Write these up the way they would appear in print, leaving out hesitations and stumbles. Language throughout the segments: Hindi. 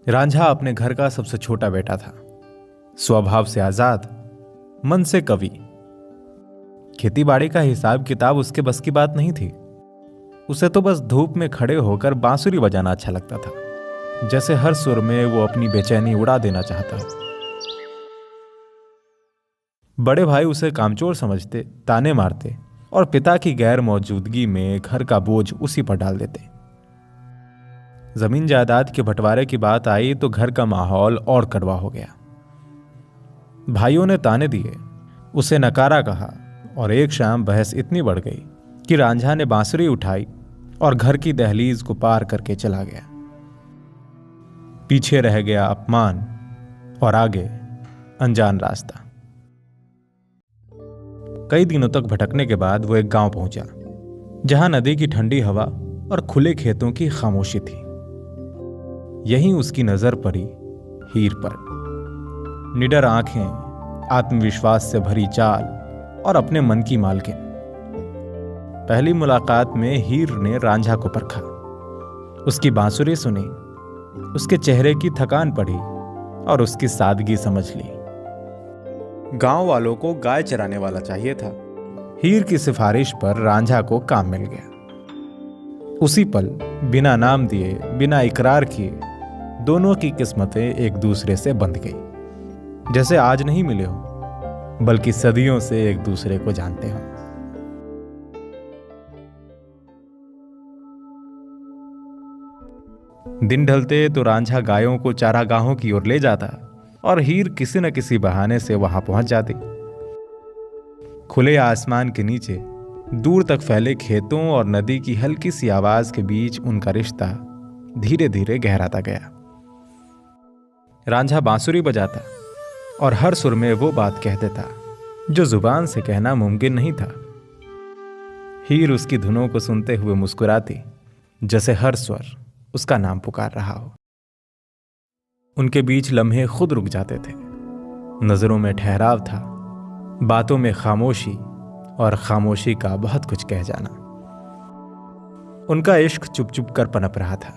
रांझा अपने घर का सबसे छोटा बेटा था, स्वभाव से आजाद, मन से कवि। खेतीबाड़ी का हिसाब किताब उसके बस की बात नहीं थी। उसे तो बस धूप में खड़े होकर बांसुरी बजाना अच्छा लगता था, जैसे हर सुर में वो अपनी बेचैनी उड़ा देना चाहता हो। बड़े भाई उसे कामचोर समझते, ताने मारते और पिता की गैर मौजूदगी में घर का बोझ उसी पर डाल देते। जमीन जायदाद के बंटवारे की बात आई तो घर का माहौल और कड़वा हो गया। भाइयों ने ताने दिए, उसे नकारा कहा और एक शाम बहस इतनी बढ़ गई कि रांझा ने बांसुरी उठाई और घर की दहलीज को पार करके चला गया। पीछे रह गया अपमान और आगे अनजान रास्ता। कई दिनों तक भटकने के बाद वो एक गांव पहुंचा, जहां नदी की ठंडी हवा और खुले खेतों की खामोशी थी। यहीं उसकी नजर पड़ी हीर पर। निडर आंखें, आत्मविश्वास से भरी चाल और अपने मन की मालकिन। पहली मुलाकात में हीर ने रांझा को परखा, उसकी बांसुरी सुनी, उसके चेहरे की थकान पढ़ी और उसकी सादगी समझ ली। गांव वालों को गाय चराने वाला चाहिए था। हीर की सिफारिश पर रांझा को काम मिल गया। उसी पल, बिना नाम दिए, बिना इकरार किए, दोनों की किस्मतें एक दूसरे से बंध गई। जैसे आज नहीं मिले हो, बल्कि सदियों से एक दूसरे को जानते हो। दिन ढलते तो रांझा गायों को चारागाहों की ओर ले जाता और हीर किसी न किसी बहाने से वहां पहुंच जाती। खुले आसमान के नीचे दूर तक फैले खेतों और नदी की हल्की सी आवाज के बीच उनका रिश्ता धीरे धीरे गहराता गया। रांझा बांसुरी बजाता और हर सुर में वो बात कह देता जो जुबान से कहना मुमकिन नहीं था। हीर उसकी धुनों को सुनते हुए मुस्कुराती, जैसे हर स्वर उसका नाम पुकार रहा हो। उनके बीच लम्हे खुद रुक जाते थे। नजरों में ठहराव था, बातों में खामोशी और खामोशी का बहुत कुछ कह जाना। उनका इश्क चुप चुप कर पनप रहा था।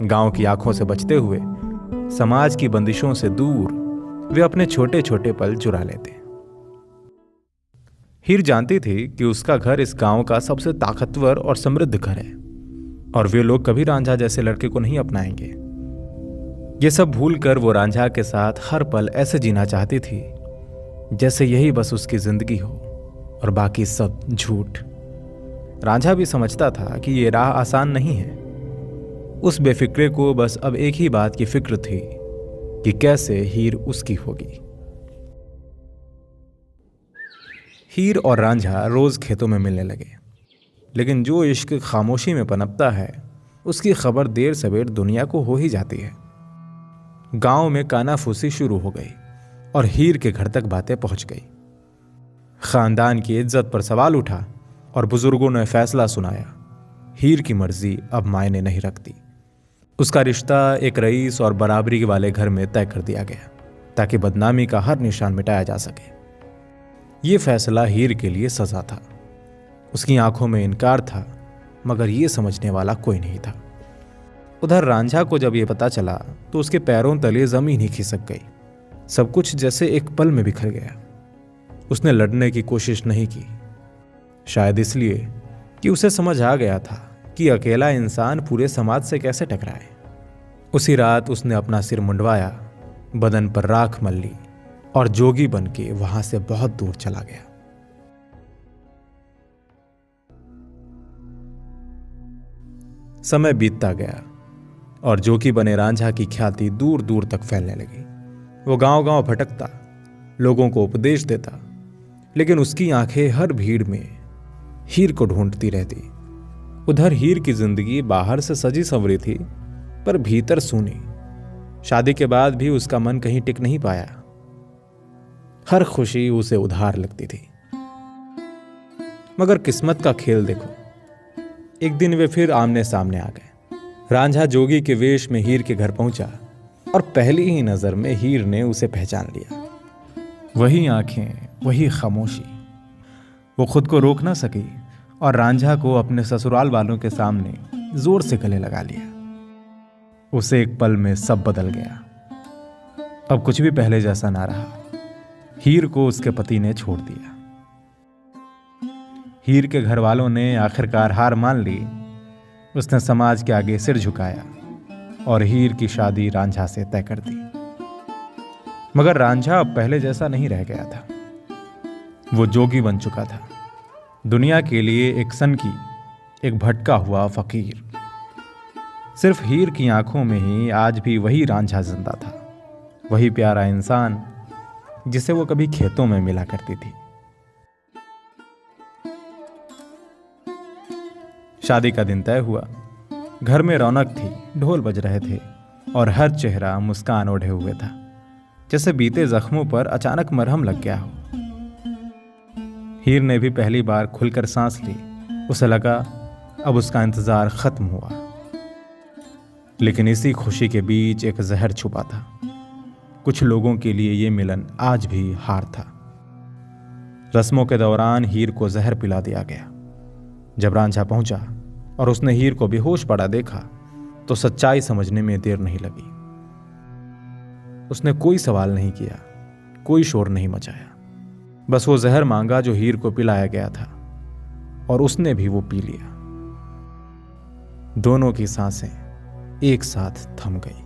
गांव की आंखों से बचते हुए, समाज की बंदिशों से दूर, वे अपने छोटे छोटे पल चुरा लेते। हीर जानती थी कि उसका घर इस गांव का सबसे ताकतवर और समृद्ध घर है और वे लोग कभी रांझा जैसे लड़के को नहीं अपनाएंगे। ये सब भूलकर वो रांझा के साथ हर पल ऐसे जीना चाहती थी जैसे यही बस उसकी जिंदगी हो और बाकी सब झूठ। रांझा भी समझता था कि ये राह आसान नहीं है। उस बेफिक्रे को बस अब एक ही बात की फिक्र थी कि कैसे हीर उसकी होगी। हीर और रांझा रोज खेतों में मिलने लगे, लेकिन जो इश्क खामोशी में पनपता है, उसकी खबर देर सवेर दुनिया को हो ही जाती है। गांव में कानाफूसी शुरू हो गई और हीर के घर तक बातें पहुंच गई। खानदान की इज्जत पर सवाल उठा और बुजुर्गों ने फैसला सुनाया, हीर की मर्जी अब मायने नहीं रखती। उसका रिश्ता एक रईस और बराबरी वाले घर में तय कर दिया गया ताकि बदनामी का हर निशान मिटाया जा सके। यह फैसला हीर के लिए सजा था। उसकी आंखों में इनकार था, मगर यह समझने वाला कोई नहीं था। उधर रांझा को जब यह पता चला तो उसके पैरों तले जमीन ही खिसक गई। सब कुछ जैसे एक पल में बिखर गया। उसने लड़ने की कोशिश नहीं की, शायद इसलिए कि उसे समझ आ गया था कि अकेला इंसान पूरे समाज से कैसे टकराए। उसी रात उसने अपना सिर मुंडवाया, बदन पर राख मल ली और जोगी बन के वहां से बहुत दूर चला गया। समय बीतता गया और जोगी बने रांझा की ख्याति दूर दूर तक फैलने लगी। वो गांव गांव भटकता, लोगों को उपदेश देता, लेकिन उसकी आंखें हर भीड़ में हीर को ढूंढती रहती। उधर हीर की जिंदगी बाहर से सजी संवरी थी, पर भीतर सूनी। शादी के बाद भी उसका मन कहीं टिक नहीं पाया। हर खुशी उसे उधार लगती थी। मगर किस्मत का खेल देखो, एक दिन वे फिर आमने सामने आ गए। रांझा जोगी के वेश में हीर के घर पहुंचा और पहली ही नजर में हीर ने उसे पहचान लिया। वही आंखें, वही खामोशी। वो खुद को रोक ना सकी और रांझा को अपने ससुराल वालों के सामने जोर से गले लगा लिया। उसे एक पल में सब बदल गया। अब कुछ भी पहले जैसा ना रहा। हीर को उसके पति ने छोड़ दिया। हीर के घर वालों ने आखिरकार हार मान ली। उसने समाज के आगे सिर झुकाया और हीर की शादी रांझा से तय कर दी। मगर रांझा अब पहले जैसा नहीं रह गया था। वो जोगी बन चुका था, दुनिया के लिए एक सनकी, एक भटका हुआ फकीर। सिर्फ हीर की आंखों में ही आज भी वही रांझा जिंदा था, वही प्यारा इंसान जिसे वो कभी खेतों में मिला करती थी। शादी का दिन तय हुआ। घर में रौनक थी, ढोल बज रहे थे और हर चेहरा मुस्कान ओढ़े हुए था, जैसे बीते जख्मों पर अचानक मरहम लग गया हो। हीर ने भी पहली बार खुलकर सांस ली। उसे लगा अब उसका इंतजार खत्म हुआ। लेकिन इसी खुशी के बीच एक जहर छुपा था। कुछ लोगों के लिए यह मिलन आज भी हार था। रस्मों के दौरान हीर को जहर पिला दिया गया। जब रांझा पहुंचा और उसने हीर को बेहोश पड़ा देखा तो सच्चाई समझने में देर नहीं लगी। उसने कोई सवाल नहीं किया, कोई शोर नहीं मचाया, बस वो जहर मांगा जो हीर को पिलाया गया था और उसने भी वो पी लिया। दोनों की सांसें एक साथ थम गई।